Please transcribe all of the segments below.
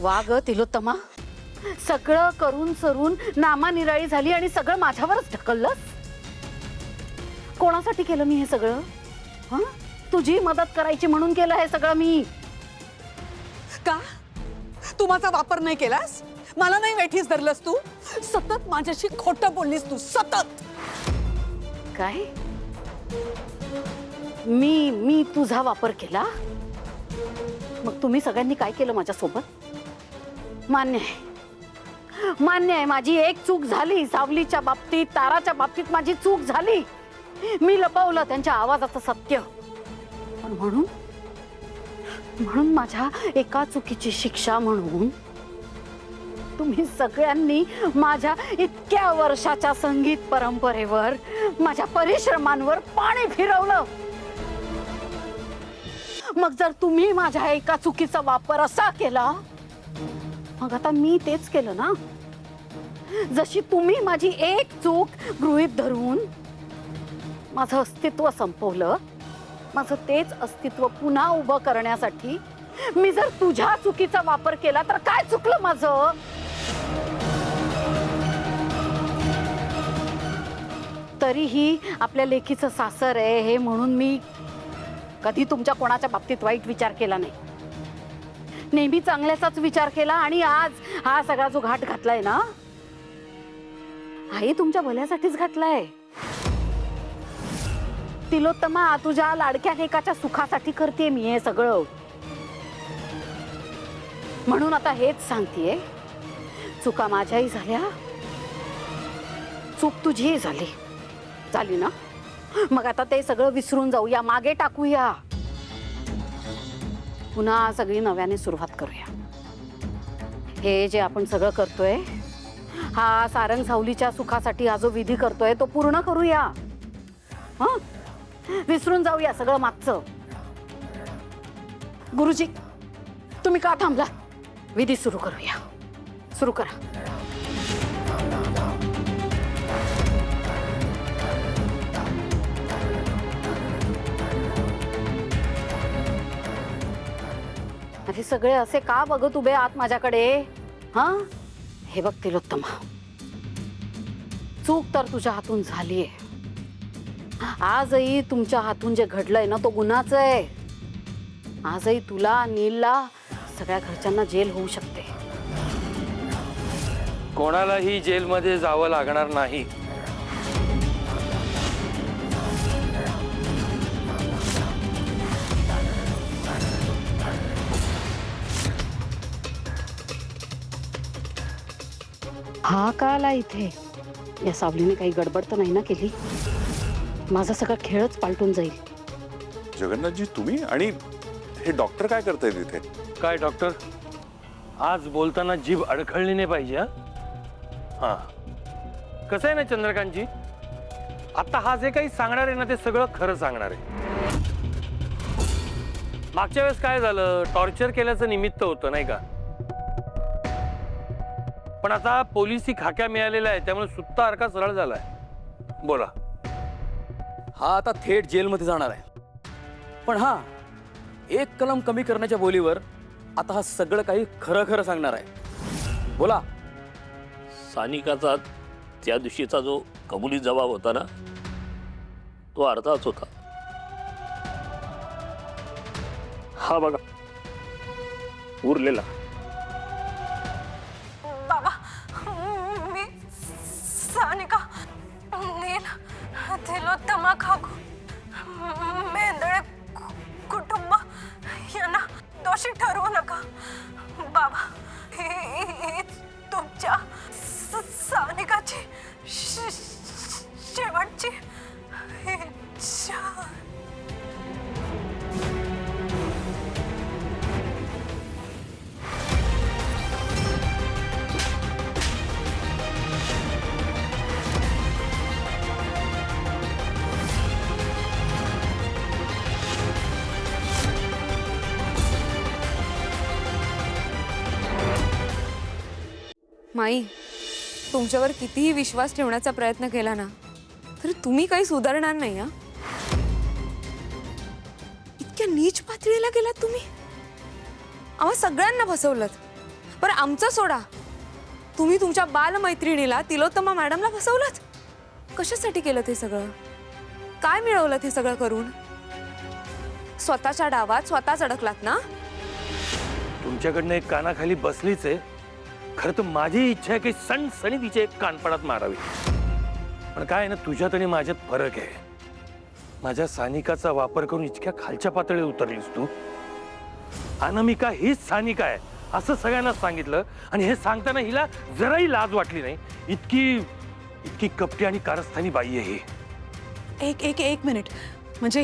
वा ग तिलोत्तमा, सगळं करून सरून नामानिराळी झाली आणि सगळं माझ्यावरच ढकललंस. कोणासाठी केलं मी हे सगळं? हं? तुझी मदत करायची म्हणून केलं हे सगळं मी. का तू माझा वापर नाही केलास? मला नाही वेठीस धरलंस तू? सतत माझ्याशी खोटं बोललीस तू, सतत. काय? मी तुझा वापर केला? मग तुम्ही सगळ्यांनी काय केलं माझ्यासोबत? मान्य आहे, माझी एक चूक झाली. सावलीच्या बाबतीत, ताराच्या बाबतीत माझी चूक झाली. मी लपवलं त्यांच्या आवाजाचं सत्य. पण म्हणून माझ्या एका चुकीची शिक्षा म्हणून तुम्ही सगळ्यांनी माझ्या इतक्या वर्षाच्या संगीत परंपरेवर, माझ्या परिश्रमांवर पाणी फिरवलं. मग जर तुम्ही माझ्या एका चुकीचा वापर असा केला, मग आता मी तेच केलं ना. जशी तुम्ही माझी एक चूक गृहीत धरून माझं अस्तित्व संपवलं, माझं तेच अस्तित्व पुन्हा उभं करण्यासाठी मी जर तुझ्या चुकीचा वापर केला तर काय चुकलं माझं? तरीही आपल्या लेकीचं सासर आहे हे म्हणून मी कधी तुमच्या कोणाच्या बाबतीत वाईट विचार केला नाही. नेहमी चांगल्याचाच विचार केला. आणि आज हा सगळा जो घाट घातलाय ना, हाही तुमच्या भल्यासाठीच घातलाय. तिलोत्तमा, तुझ्या लाडक्या लेकाच्या सुखासाठी करते मी हे सगळं. म्हणून आता हेच सांगतेय, चुका माझ्याही झाल्या, चूक तुझीही झाली ना. मग आता ते सगळं विसरून जाऊया, मागे टाकूया, पुन्हा सगळी नव्याने सुरुवात करूया. हे जे आपण सगळं करतोय, हा सारंग सावलीच्या सुखासाठी हा जो विधी करतोय तो पूर्ण करूया. हं? विसरून जाऊया सगळं मागचं. गुरुजी, तुम्ही का थांबला? विधी सुरू करूया. सुरू करा. अरे सगळे असे का बघत उभे आहात माझ्याकडे? हा, हे बघ तिलोत्तमा, चूक तर तुझ्या हातून झालीये. आजही तुमच्या हातून जे घडलंय ना, तो गुन्हाच आहे. आजही तुला, नीलला, सगळ्या घरच्यांना जेल होऊ शकते. कोणालाही जेलमध्ये जावं लागणार नाही. हा का आला इथे? या सावलीने काही गडबड तर नाही ना केली? माझा सगळा खेळच पालटून जाईल. जगन्नाथजी, तुम्ही आणि हे डॉक्टर काय करताय तिथे? काय डॉक्टर, आज बोलताना जीभ अडखळली नाही पाहिजे. हा, कसं आहे ना चंद्रकांतजी, आता हा जे काही सांगणार आहे ना ते सगळं खरं सांगणार आहे. मागच्या वेळेस काय झालं, टॉर्चर केल्याचं निमित्त होतं नाही का. पण आता पोलिसी खाक्या मिळालेल्या आहे, त्यामुळे सुत्ता अरका सरळ झालाय. बोला. हा आता थेट जेलमध्ये जाणार आहे. पण हा, एक कलम कमी करण्याच्या बोलीवर आता हा सगळं काही खरं खरं सांगणार आहे. बोला. सानिकाचा त्या दिवशीचा जो कबुली जबाब होता ना, तो अर्धाच होता. हा बघा उरलेला. बाबा, मी सानिका, नील, तिलोत्तमा काकू, मेंदळे कुटुंब यांना दोषी ठरवू नका. बाबा, ही तुमच्या सानिकाची शेवटची इच्छा. माई, तुमच्यावर कितीही विश्वास ठेवण्याचा प्रयत्न केला ना, तरी तुम्ही काही सुधारणार नाही. हा, इतक्या नीच पातळीला गेलात तुम्ही. आम्हा सगळ्यांना फसवलंत. बरं आमचं सोडा, तुम्ही तुमच्या बालमैत्रिणीला तिलोत्तमा मॅडमला फसवलंत. कशासाठी केलं ते सगळं? काय मिळवलं ते सगळं करून? स्वतःच्या डावात स्वतःच अडकलात ना? तुमच्याकडनं एक कानाखाली बसलीच आहे. खरं तर माझी इच्छा आहे की सणसणी तिचे एक कानपडात मारावी. पण काय आहे ना, तुझ्यात आणि माझ्यात फरक आहे. माझ्या सानिकाचा वापर करून इतक्या खालच्या पातळीवर उतरलीस तू. अनामिका हीच सानिका आहे असं सगळ्यांना सांगितलं, आणि हे सांगताना हिला जराही लाज वाटली नाही. इतकी इतकी कपटी आणि कारस्थानी बाई आहे ही. एक मिनिट, म्हणजे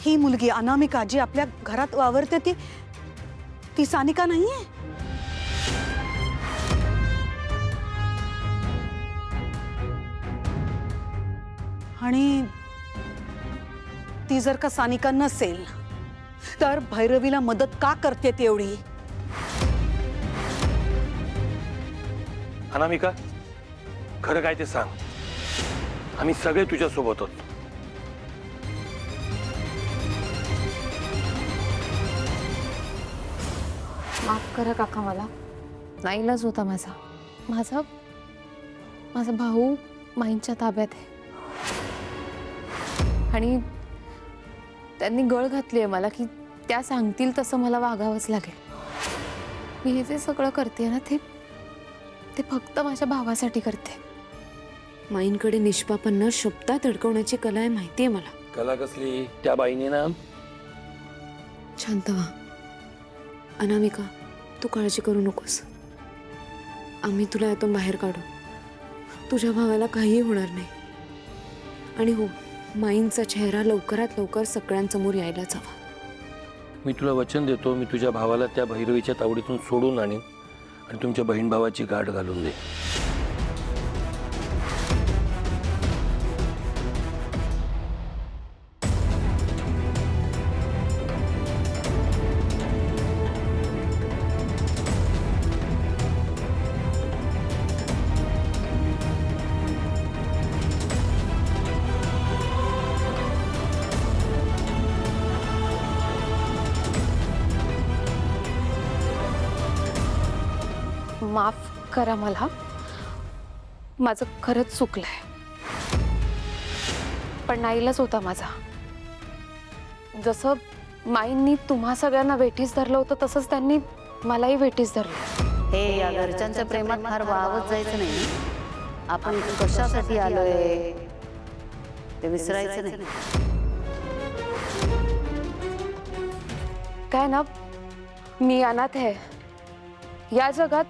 ही मुलगी अनामिका जी आपल्या घरात वावरते ती सानिका नाहीये? आणि ती जर का सानिका नसेल तर भैरवीला मदत का करते ती एवढी? अनामिका, खरं काय ते सांग. आम्ही सगळे तुझ्या सोबत आहोत. माफ करा काका, मला नाईलाज होता माझा. माझा माझा भाऊ माईंच्या ताब्यात आहे आणि त्यांनी गळ घातली आहे मला की त्या सांगतील तसं मला वागावंच लागेल. मी हे जे सगळं करते ना ते फक्त माझ्या भावासाठी करते. माईंकडे निष्पापांना शब्दात अडकवण्याची कला आहे, माहिती आहे मला. कला कसली? त्या बाईने ना. शांत व्हा अनामिका, तू काळजी करू नकोस. आम्ही तुला यातून बाहेर काढू. तुझ्या भावाला काहीही होणार नाही. आणि हो, माईंचा चेहरा लवकरात लवकर सगळ्यांसमोर यायलाच हवा. मी तुला वचन देतो, मी तुझ्या भावाला त्या भैरवीच्या तावडीतून सोडून आणीन आणि तुमच्या बहीण भावाची गाठ घालून दे. माफ करा मला, माझं खरंच चुकलंय. पण नाईलाज होता माझा. जसं माईंनी तुम्हा सगळ्यांना वेठीस धरलं होतं तसंच त्यांनी मलाही वेठीस धरलं. हे या घरच्यांच्या प्रेमात फार वावत जायचं नाही. आपण इथे कशासाठी आलोय ते विसरायचं नाही. काय ना, मी अनाथ आहे. या जगात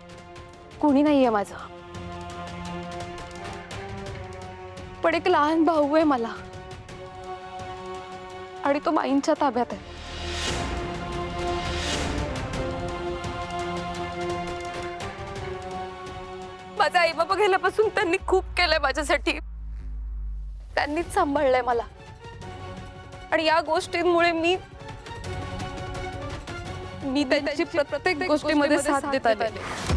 कुणी नाहीये माझं. पण एक लहान भाऊ आहे मला आणि तो माईंच्या ताब्यात आहे. माझा आई बाबा गेल्यापासून त्यांनी खूप केलंय माझ्यासाठी. त्यांनीच सांभाळलंय मला आणि या गोष्टींमुळे मी त्यांची प्रत्येक गोष्टीमध्ये साथ देत आले.